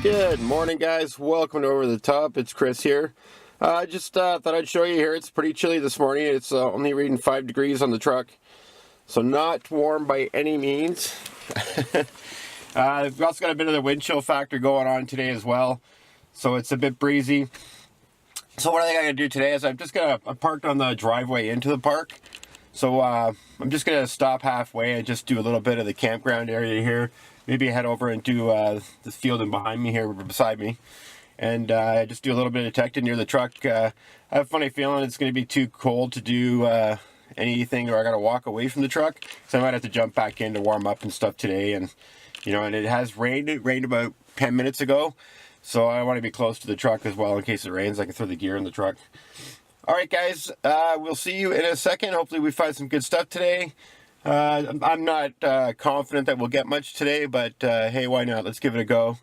Good morning, guys. Welcome to Over the Top. It's Chris here. Just thought I'd show you here. It's pretty chilly this morning. It's only reading 5 degrees on the truck, so not warm by any means. We've also got a bit of the wind chill factor going on today as well, so it's a bit breezy. So what I think I'm going to do today is I'm parked on the driveway into the park. So I'm just going to stop halfway and just do a little bit of the campground area here. Maybe head over and do this field and behind me here, beside me. And just do a little bit of detecting near the truck. I have a funny feeling it's going to be too cold to do anything, or I got to walk away from the truck. So I might have to jump back in to warm up and stuff today. And, you know, and it has rained. It rained about 10 minutes ago. So I want to be close to the truck as well in case it rains. I can throw the gear in the truck. All right, guys, we'll see you in a second. Hopefully we find some good stuff today. I'm not confident that we'll get much today, but hey, why not? Let's give it a go.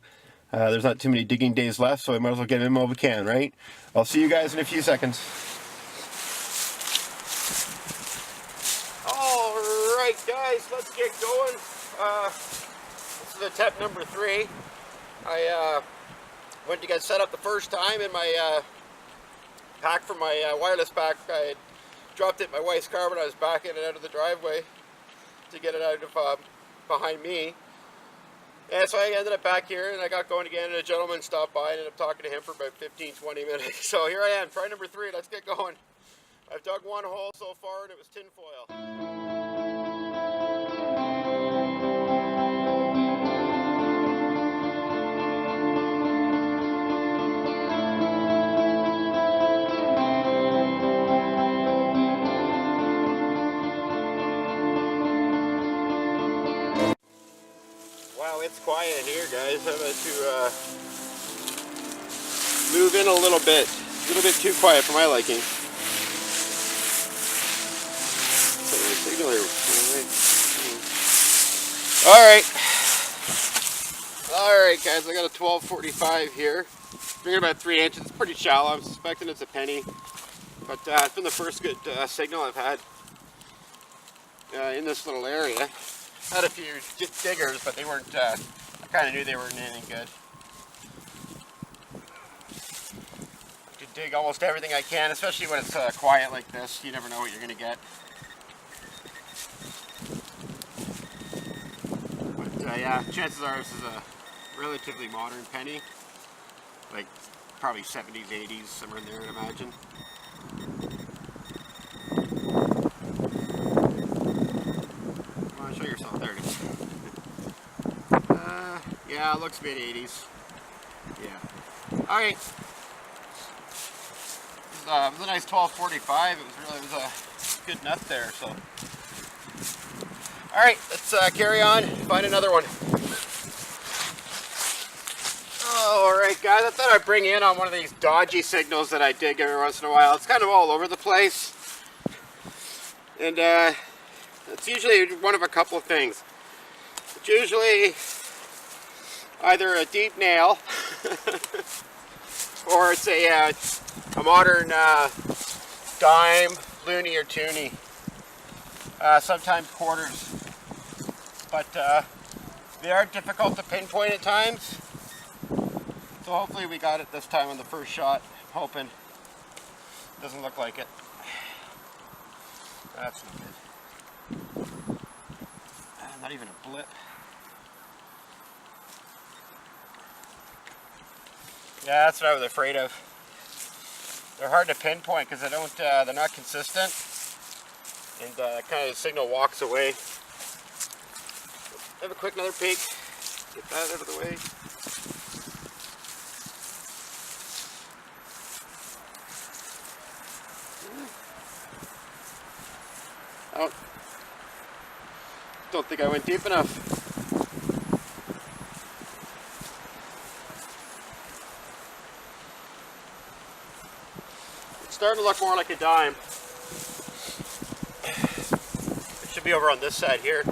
There's not too many digging days left, so we might as well get in while we can, right? I'll see you guys in a few seconds. All right, guys, let's get going. This is attempt number 3. I went to get set up the first time in my pack for my wireless pack. I dropped it in my wife's car when I was backing it out of the driveway to get it out of behind me. And so I ended up back here and I got going again, and a gentleman stopped by and ended up talking to him for about 15-20 minutes. So here I am, try number 3, let's get going. I've dug one hole so far and it was tin foil. It's quiet here, guys. I'm going to move in a little bit too quiet for my liking. Signal here. All right, guys. I got a 1245 here. Bringing about 3 inches. It's pretty shallow. I'm suspecting it's a penny, but it's been the first good signal I've had in this little area. Had a few diggers, but they weren't, I kind of knew they weren't anything good. I could dig almost everything I can, especially when it's quiet like this. You never know what you're going to get. But yeah, chances are this is a relatively modern penny. Like probably 70s, 80s, somewhere in there, I'd imagine. Show yourself. There it is. Yeah, it looks mid-80s. Yeah. All right. It was a nice 1245. It was a good nut there. So. All right, let's carry on. Find another one. All right, guys. I thought I'd bring in on one of these dodgy signals that I dig every once in a while. It's kind of all over the place, and it's usually one of a couple of things. It's usually either a deep nail or it's a modern dime, loony, or toonie. Sometimes quarters. But they are difficult to pinpoint at times. So hopefully we got it this time on the first shot. I'm hoping. Doesn't look like it. That's not good. Not even a blip. Yeah, that's what I was afraid of. They're hard to pinpoint because they're not consistent, and kind of the signal walks away. Have a quick another peek. Get that out of the way. Oh. Don't think I went deep enough. It's starting to look more like a dime. It should be over on this side here.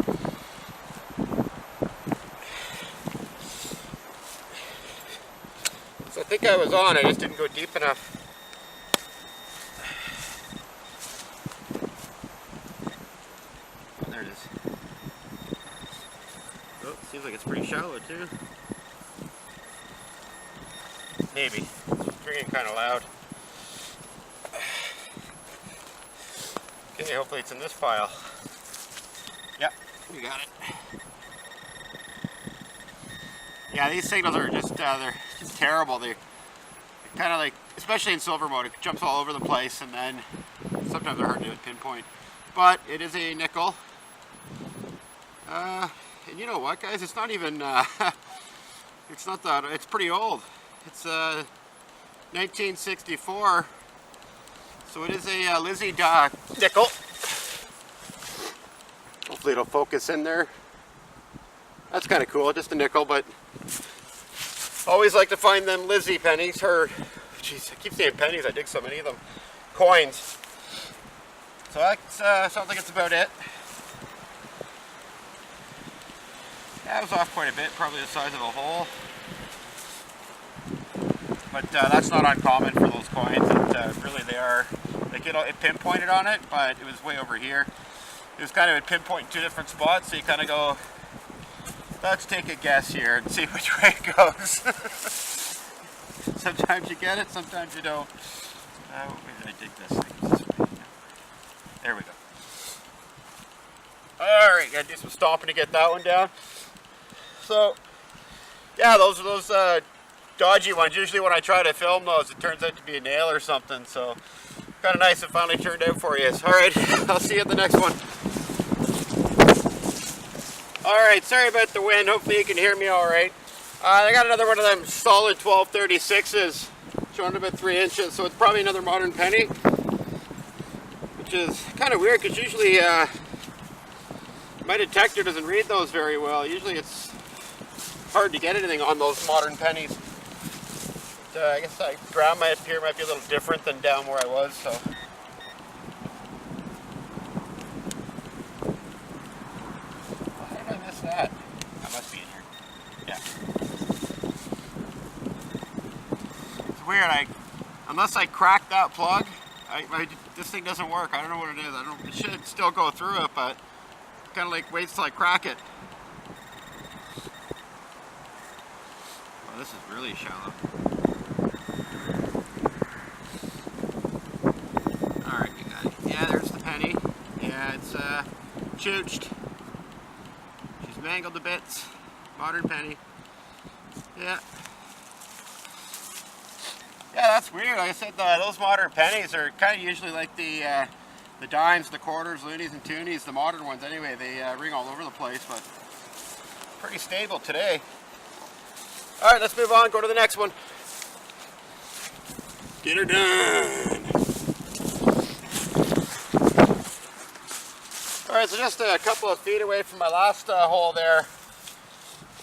So I think I was on, I just didn't go deep enough. There it is. Oh, seems like it's pretty shallow too. Maybe. It's ringing kind of loud. Okay, hopefully it's in this file. Yep, we got it. Yeah, these signals are just, they're just terrible. They're kind of like, especially in silver mode, it jumps all over the place, and then sometimes they're hard to pinpoint. But it is a nickel. And you know what, guys? It's not even, it's not that, it's pretty old. It's 1964. So it is a Lizzie nickel. Hopefully it'll focus in there. That's kind of cool, just a nickel, but always like to find them Lizzie pennies, or, jeez, I keep saying pennies, I dig so many of them, coins. So that sounds like it's about it. That was off quite a bit, probably the size of a hole. But that's not uncommon for those coins. Really they are, like it pinpointed on it, but it was way over here. It was kind of a pinpoint in two different spots, so you kind of go, let's take a guess here and see which way it goes. Sometimes you get it, sometimes you don't. What way did I dig this thing? This way. There we go. Alright, gotta do some stomping to get that one down. So, yeah, those are those dodgy ones. Usually when I try to film those, it turns out to be a nail or something, so kind of nice it finally turned out for you. Alright, I'll see you at the next one. Alright, sorry about the wind. Hopefully you can hear me alright. I got another one of them solid 1236s, showing about 3 inches, so it's probably another modern penny, which is kind of weird because usually my detector doesn't read those very well. Usually it's hard to get anything on those modern pennies. But, I guess ground up here might be a little different than down where I was, so. How did I miss that? That must be in here. Yeah. It's weird. Unless I crack that plug, this thing doesn't work. I don't know what it is. It should still go through it, but kind of like waits till I crack it. Well, this is really shallow. Alright, you got it. Yeah, there's the penny. Yeah, it's chooched. She's mangled to bits. Modern penny. Yeah. Yeah, that's weird. Like I said, those modern pennies are kind of usually like the dimes, the quarters, loonies, and toonies, the modern ones anyway. They ring all over the place, but pretty stable today. Alright, let's move on, go to the next one. Get her done. Alright, so just a couple of feet away from my last hole there,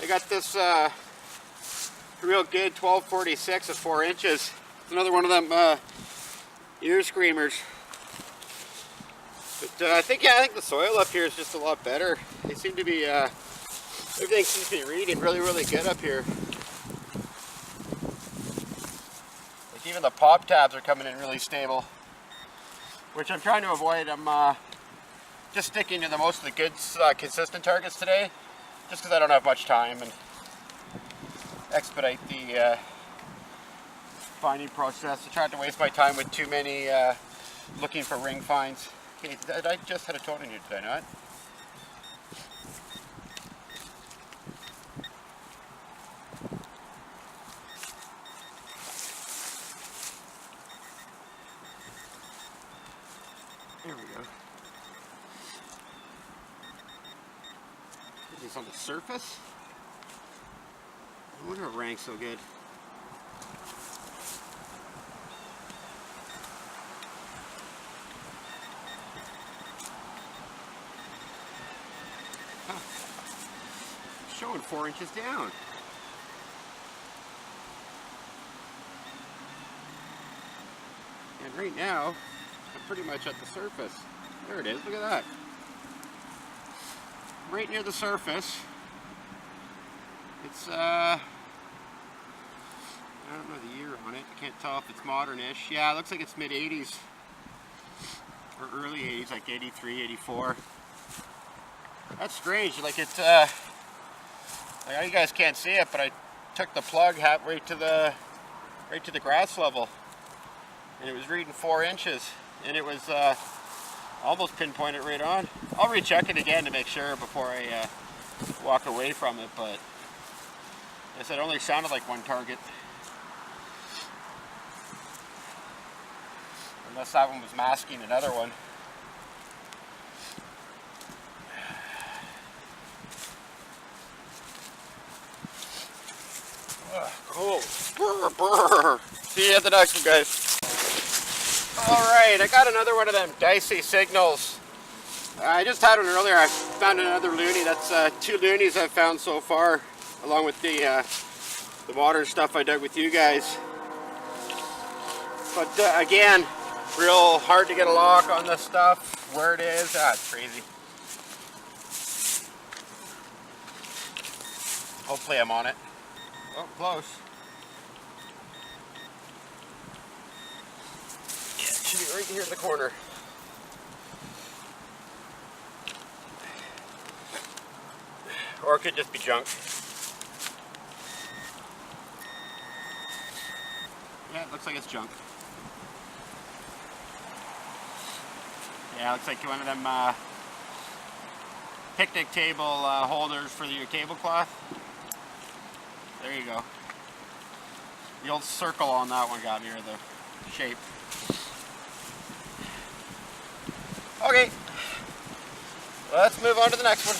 I got this real good 1246 at 4 inches. Another one of them ear screamers. But I think the soil up here is just a lot better. They seem to be, everything seems to be reading really, really good up here. Like even the pop tabs are coming in really stable, which I'm trying to avoid. I'm just sticking to most of the good, consistent targets today, just because I don't have much time and expedite the finding process. I tried to waste my time with too many looking for ring finds. Okay, I just had a toad in here, did I not? There we go. Is this on the surface? I wonder if it ranks so good. Huh. Showing 4 inches down. And right now, I'm pretty much at the surface. There it is, look at that. Right near the surface. It's, I don't know the year on it. I can't tell if it's modern-ish. Yeah, it looks like it's mid-80s. Or early 80s, like 83, 84. That's strange. Like it's, I know you guys can't see it, but I took the plug right to the right to the grass level, and it was reading 4 inches, and it was almost pinpointed right on. I'll recheck it again to make sure before I walk away from it, but I guess it only sounded like one target. Unless that one was masking another one. Cool. Brr, brr. See you at the next one, guys. Alright, I got another one of them dicey signals. I just had one earlier. I found another loony. That's 2 loonies I've found so far, along with the modern stuff I dug with you guys. But again, real hard to get a lock on this stuff. Where it is, it's crazy. Hopefully I'm on it. Oh, close. Yeah, it should be right here in the corner. Or it could just be junk. Yeah, it looks like it's junk. Yeah, it looks like one of them picnic table holders for your tablecloth. There you go. The old circle on that one got me, or the shape. Okay, let's move on to the next one.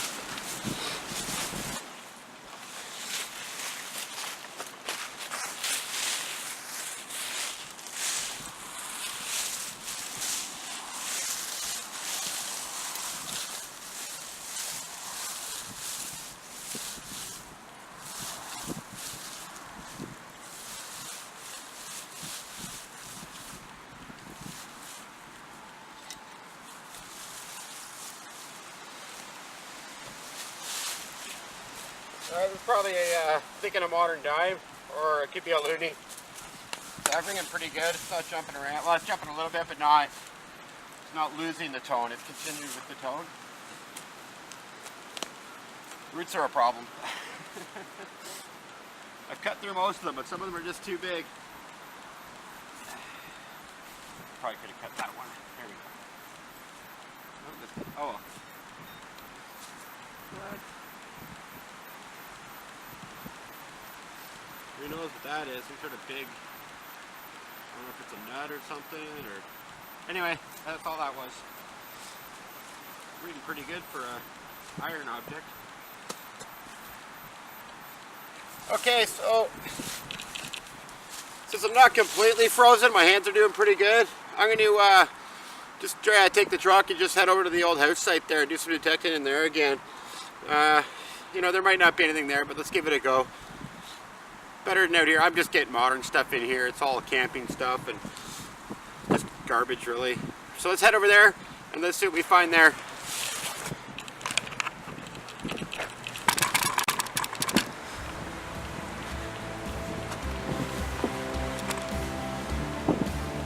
This is probably thinking a modern dive, or it could be a loony. So I'm bringing pretty good. It's not jumping around. Well, it's jumping a little bit, but it's not losing the tone. It's continuing with the tone. Roots are a problem. I've cut through most of them, but some of them are just too big. Probably could have cut that one. There we go. Oh. What? Who knows what that is? Some sort of big, I don't know if it's a nut or something, or... Anyway, that's all that was. Reading pretty good for an iron object. Okay, so since I'm not completely frozen, my hands are doing pretty good. I'm going to just try to take the truck and just head over to the old house site there and do some detecting in there again. You know, there might not be anything there, but let's give it a go. Better than out here. I'm just getting modern stuff in here. It's all camping stuff and just garbage, really. So let's head over there and let's see what we find there.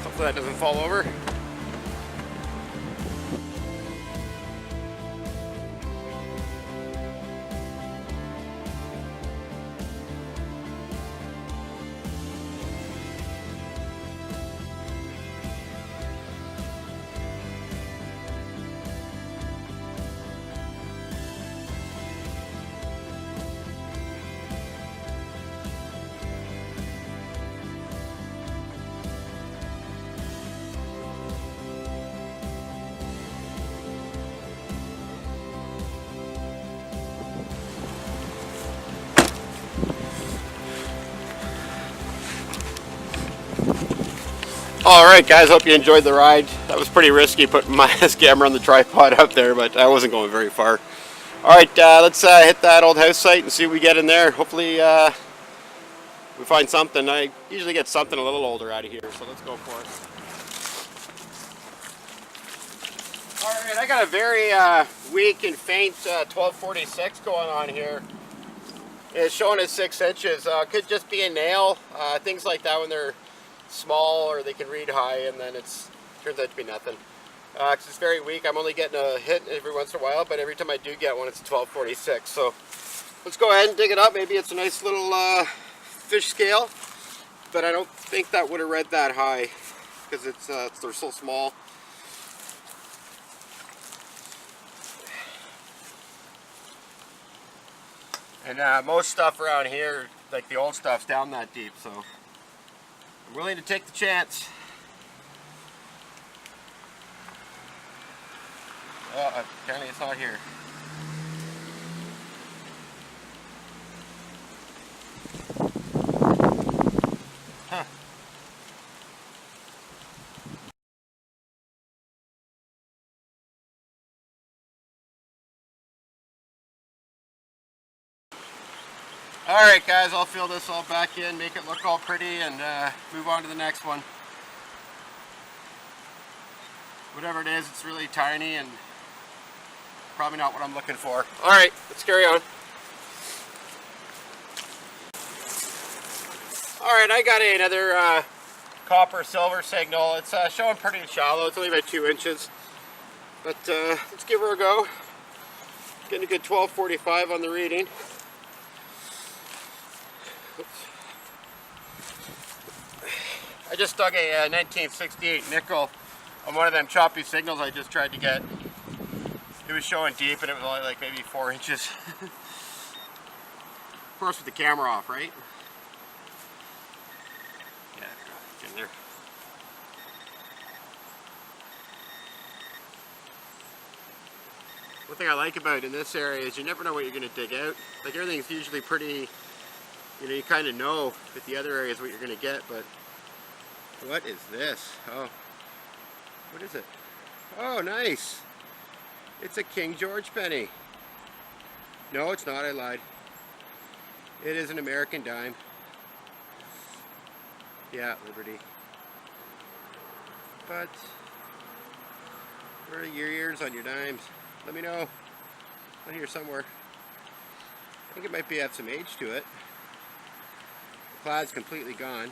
Hopefully that doesn't fall over. Alright guys, hope you enjoyed the ride. That was pretty risky putting my camera on the tripod up there, but I wasn't going very far. Alright, let's hit that old house site and see what we get in there. Hopefully we find something. I usually get something a little older out of here, so let's go for it. Alright, I got a very weak and faint 1246 going on here. It's showing at 6 inches. Could just be a nail. Things like that when they're small or they can read high, and then turns out to be nothing. Cause it's very weak. I'm only getting a hit every once in a while, but every time I do get one, it's a 1246. So let's go ahead and dig it up. Maybe it's a nice little fish scale. but I don't think that would have read that high because they're so small. And most stuff around here, like the old stuff's down that deep, so I'm willing to take the chance. Oh, apparently it's not here. Huh. Alright guys, I'll fill this all back in, make it look all pretty, and move on to the next one. Whatever it is, it's really tiny and probably not what I'm looking for. Alright, let's carry on. Alright, I got another copper silver signal. It's showing pretty shallow, it's only about 2 inches. But let's give her a go. Getting a good 1245 on the reading. I just dug a 1968 nickel on one of them choppy signals I just tried to get. It was showing deep and it was only like maybe 4 inches. Of course with the camera off, right? Yeah, get in there. One thing I like about in this area is you never know what you're going to dig out. Like everything's usually pretty, you know, you kind of know with the other areas what you're going to get, but what is this? Oh, what is it? Oh, nice. It's a King George penny. No, it's not, I lied. It is an American dime. Yeah, Liberty. But, where are your ears on your dimes? Let me know. On here somewhere. I think it might have some age to it. The cloud's completely gone.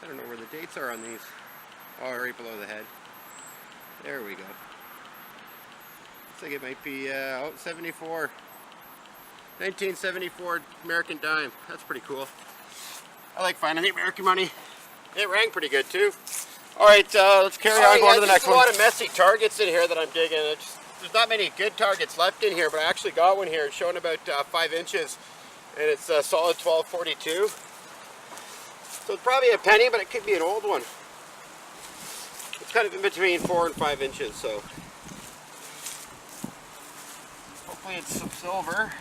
I don't know where the dates are on these. Oh, right below the head. There we go. Looks like it might be 74. 1974 American dime. That's pretty cool. I like finding the American money. It rang pretty good too. Alright, let's carry on going to the next one. There's a lot of messy targets in here that I'm digging. There's not many good targets left in here, but I actually got one here. It's showing about 5 inches. And it's a solid 1242. So it's probably a penny, but it could be an old one. It's kind of in between 4 and 5 inches, so hopefully it's some silver.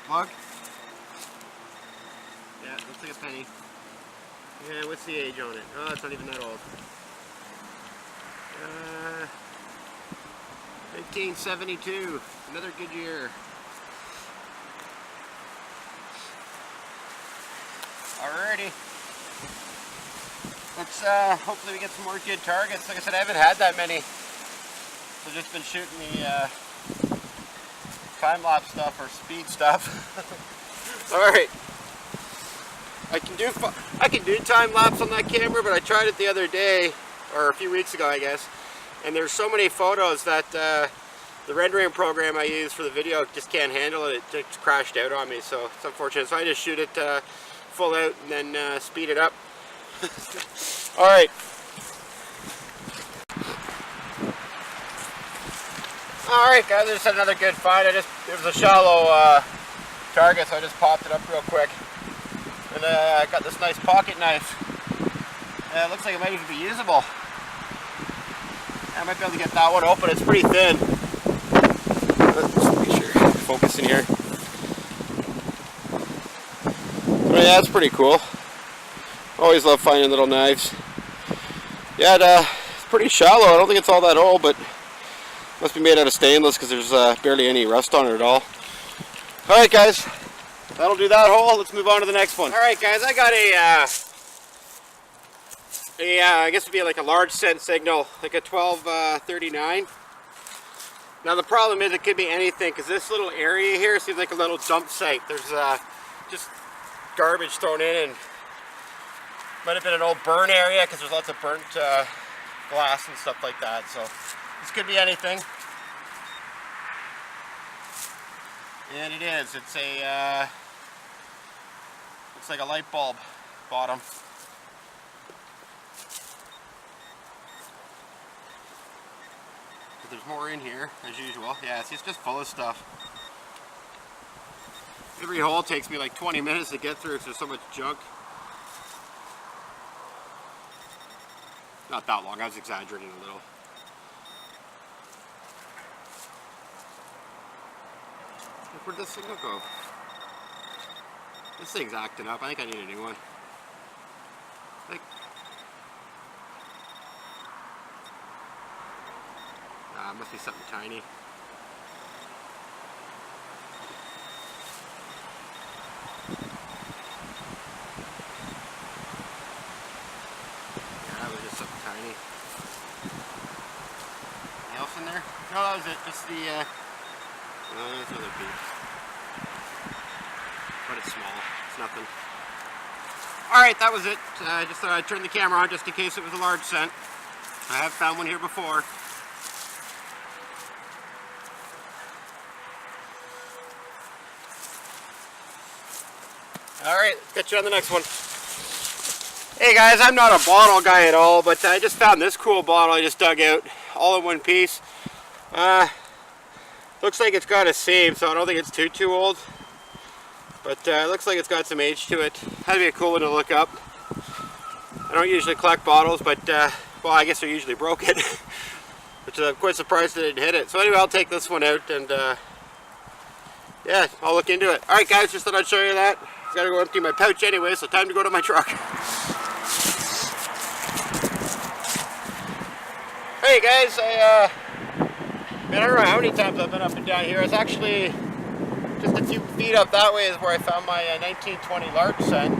Plug. Yeah, looks like a penny. Yeah, what's the age on it? Oh, it's not even that old. 1972. Another good year. Alrighty. Let's hopefully we get some more good targets. Like I said, I haven't had that many. So just been shooting the time-lapse stuff or speed stuff. Alright. I can do time-lapse on that camera, but I tried it the other day, or a few weeks ago I guess, and there's so many photos that the rendering program I use for the video just can't handle it. It just crashed out on me, so it's unfortunate. So I just shoot it full out and then speed it up. Alright. Alright guys, I just had another good find. It was a shallow target, so I just popped it up real quick. And I got this nice pocket knife. It looks like it might even be usable. I might be able to get that one open. It's pretty thin. Let's make sure focus in here. But yeah, it's pretty cool. Always love finding little knives. Yeah, it's pretty shallow. I don't think it's all that old, but must be made out of stainless because there's barely any rust on it at all. Alright guys, that'll do that hole. Let's move on to the next one. Alright guys, I got I guess it'd be like a large cent signal, like a 1239. Now the problem is it could be anything because this little area here seems like a little dump site. There's just garbage thrown in and Might have been an old burn area because there's lots of burnt glass and stuff like that. So this could be anything. And it is. It's a looks like a light bulb bottom. But there's more in here as usual. Yeah, it's just full of stuff. Every hole takes me like 20 minutes to get through because there's so much junk. Not that long. I was exaggerating a little. Where'd this thing go? This thing's acting up. I think I need a new one. It must be something tiny. Yeah, that was just something tiny. Anything else in there? No, that was it. Just the there's another piece. But it's small. It's nothing. Alright, that was it. I just thought I'd turn the camera on just in case it was a large scent. I have found one here before. Alright, catch you on the next one. Hey guys, I'm not a bottle guy at all, but I just found this cool bottle I just dug out, all in one piece. Looks like it's got a seam, so I don't think it's too old. But it looks like it's got some age to it. That'd be a cool one to look up. I don't usually collect bottles, but well, I guess they're usually broken. Which I'm quite surprised that it didn't hit it. So anyway, I'll take this one out and yeah, I'll look into it. Alright guys, just thought I'd show you that. Gotta go empty my pouch anyway, so time to go to my truck. Hey guys, I don't know how many times I've been up and down here. It's actually just a few feet up that way is where I found my 1920 large scent.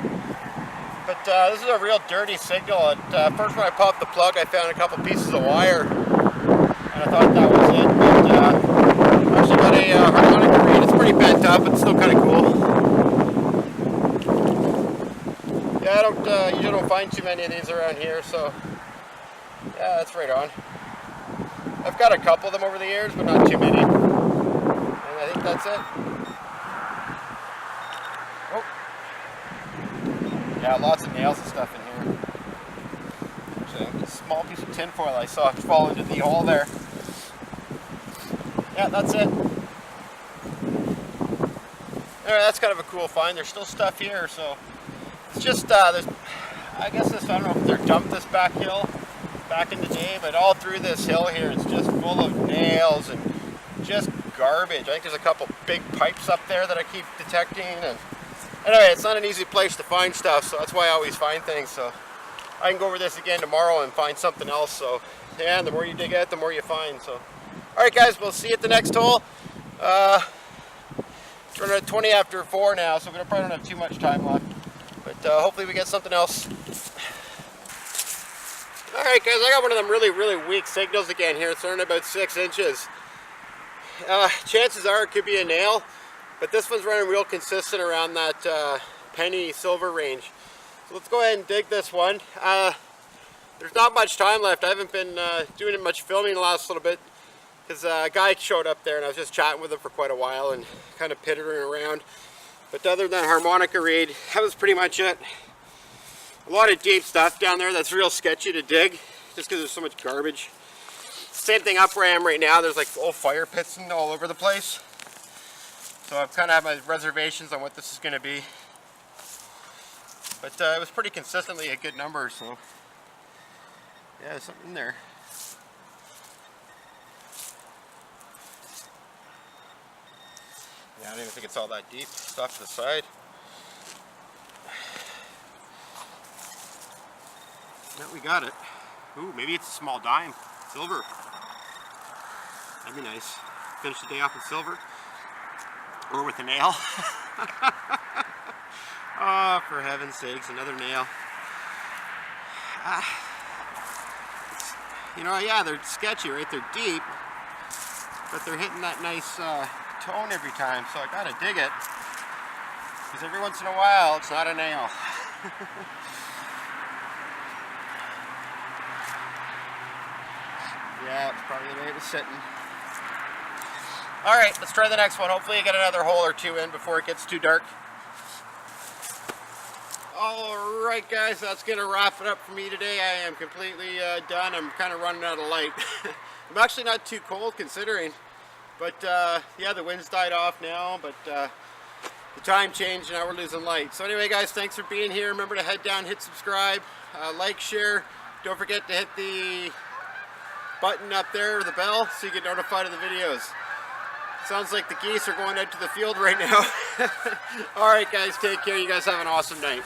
But this is a real dirty signal. First when I popped the plug, I found a couple pieces of wire. And I thought that was it. But I actually got a harmonica reed. It's pretty bent up, but it's still kind of cool. Yeah, I usually don't find too many of these around here, so yeah, that's right on. I've got a couple of them over the years, but not too many. And I think that's it. Oh. Yeah, lots of nails and stuff in here. Actually, a small piece of tin foil I saw fall into the hole there. Yeah, that's it. Anyway, that's kind of a cool find. There's still stuff here, so it's just, there's, I guess this, I don't know if they're dumped this back hill back in the day, but all through this hill here, it's just full of nails and just garbage. I think there's a couple big pipes up there that I keep detecting, and anyway, it's not an easy place to find stuff, so that's why I always find things. So I can go over this again tomorrow and find something else. So yeah, and the more you dig out, the more you find. So alright guys, we'll see you at the next hole. It's running at 20 after 4 now, so we probably don't have too much time left. But hopefully we get something else. Alright guys, I got one of them really weak signals again here. It's running about 6 inches. Chances are it could be a nail, but this one's running real consistent around that penny silver range. So let's go ahead and dig this one. There's not much time left. I haven't been doing much filming the last little bit because a guy showed up there and I was just chatting with him for quite a while and kind of pittering around. But other than harmonica reed, that was pretty much it. A lot of deep stuff down there that's real sketchy to dig just because there's so much garbage. Same thing up where I am right now. There's like old fire pits and all over the place. So I've kind of had my reservations on what this is going to be. But it was pretty consistently a good number, so yeah, there's something in there. Yeah, I don't even think it's all that deep. It's off to the side. Yeah, we got it. Ooh, maybe it's a small dime. Silver. That'd be nice. Finish the day off with silver. Or with a nail. Oh, for heaven's sakes, another nail. You know, yeah, they're sketchy, right? They're deep. But they're hitting that nice tone every time, so I gotta dig it. Because every once in a while, it's not a nail. Just sitting. All right, let's try the next one. Hopefully I get another hole or two in before it gets too dark. All right, guys, that's gonna wrap it up for me today. I am completely done. I'm kind of running out of light. I'm actually not too cold considering, but yeah, the wind's died off now, but the time changed, now we're losing light. So anyway, guys, thanks for being here. Remember to head down, hit subscribe, like, share. Don't forget to hit the button up there, the bell, so you get notified of the videos. Sounds like the geese are going out to the field right now. All right, guys, take care. You guys have an awesome night.